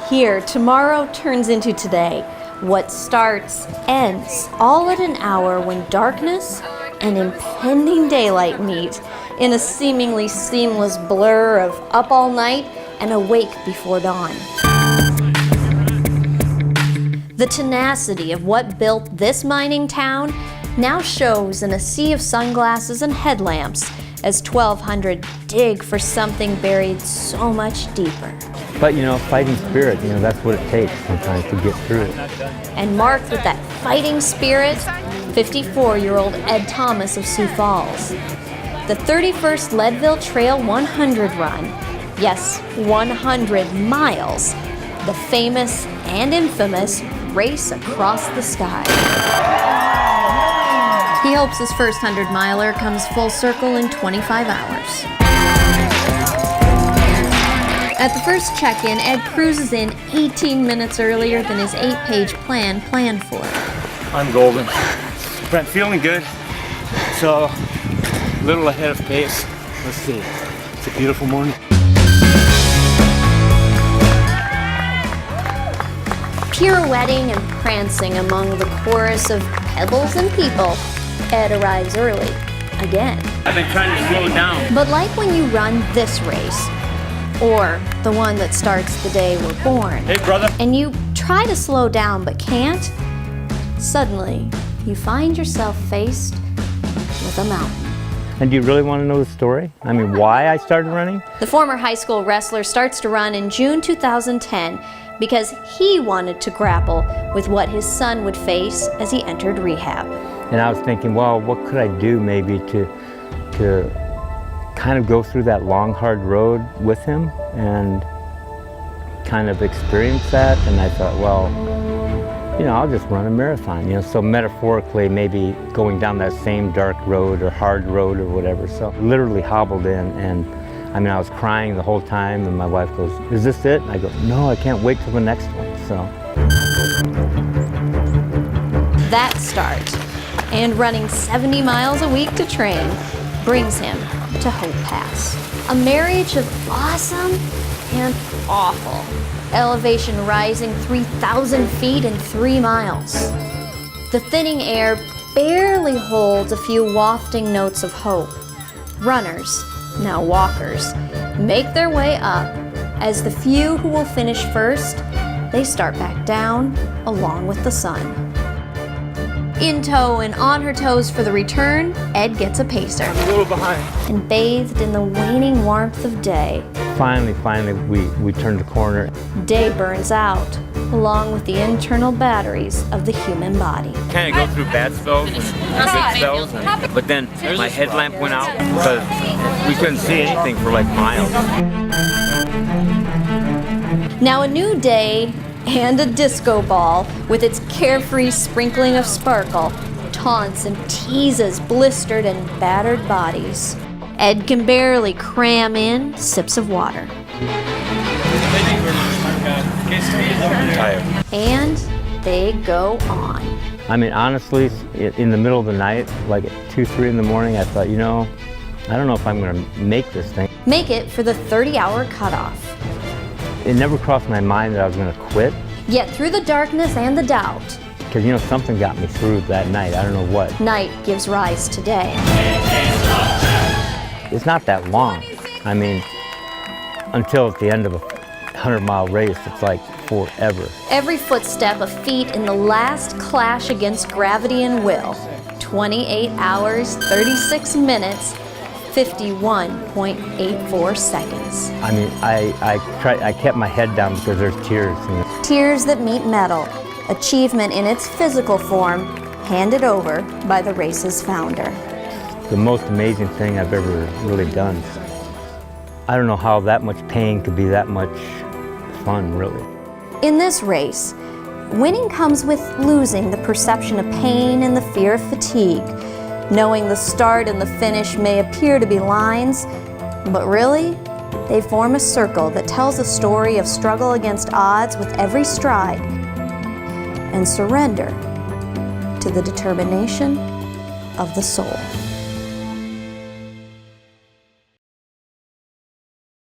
Here, tomorrow turns into today. What starts, ends, all at an hour when darkness and impending daylight meet in a seemingly seamless blur of up all night and awake before dawn. The tenacity of what built this mining town now shows in a sea of sunglasses and headlamps as 1,200 dig for something buried so much deeper. But fighting spirit, that's what it takes sometimes to get through it. And marked with that fighting spirit, 54-year-old Ed Thomas of Sioux Falls. The 31st Leadville Trail 100 run, yes, 100 miles, the famous and infamous race across the sky. He hopes his first 100-miler comes full circle in 25 hours. At the first check-in, Ed cruises in 18 minutes earlier than his 8-page plan planned for. I'm golden, but I'm feeling good, so a little ahead of pace. Let's see, it's a beautiful morning. Pirouetting and prancing among the chorus of pebbles and people, Ed arrives early, again. I've been trying to slow down. But like when you run this race, or the one that starts the day we're born, hey brother, and you try to slow down but can't, suddenly you find yourself faced with a mountain. And do you really want to know the story? I mean, why I started running? The former high school wrestler starts to run in June 2010 because he wanted to grapple with what his son would face as he entered rehab. And I was thinking, well, what could I do maybe to kind of go through that long, hard road with him and kind of experience that. And I thought, well, I'll just run a marathon, so metaphorically maybe going down that same dark road or hard road or whatever. So literally hobbled in, and I was crying the whole time, and my wife goes, is this it? And I go, no, I can't wait till the next one, so. That start, and running 70 miles a week to train, brings him to Hope Pass. A marriage of awesome and awful. Elevation rising 3,000 feet in 3 miles. The thinning air barely holds a few wafting notes of hope. Runners, now walkers, make their way up as the few who will finish first, they start back down along with the sun. In tow and on her toes for the return, Ed gets a pacer. I'm a little behind. And bathed in the waning warmth of day. Finally, we turned the corner. Day burns out, along with the internal batteries of the human body. Kind of go through bad spells and good spells, but then my headlamp went out because we couldn't see anything for like miles. Now a new day and a disco ball with its carefree sprinkling of sparkle taunts and teases blistered and battered bodies. Ed can barely cram in sips of water. And they go on. Honestly, in the middle of the night, like at 2, 3 in the morning, I thought, I don't know if I'm going to make this thing. Make it for the 30-hour cutoff. It never crossed my mind that I was going to quit. Yet through the darkness and the doubt, because something got me through that night. I don't know what. Night gives rise to day. It's not that long. Until at the end of a 100-mile race, it's like forever. Every footstep a feat in the last clash against gravity and will. 28 hours, 36 minutes, 51.84 seconds. I kept my head down because there's tears. Tears that meet metal, achievement in its physical form, handed over by the race's founder. The most amazing thing I've ever really done. I don't know how that much pain could be that much fun, really. In this race, winning comes with losing the perception of pain and the fear of fatigue, knowing the start and the finish may appear to be lines, but really, they form a circle that tells a story of struggle against odds with every stride and surrender to the determination of the soul.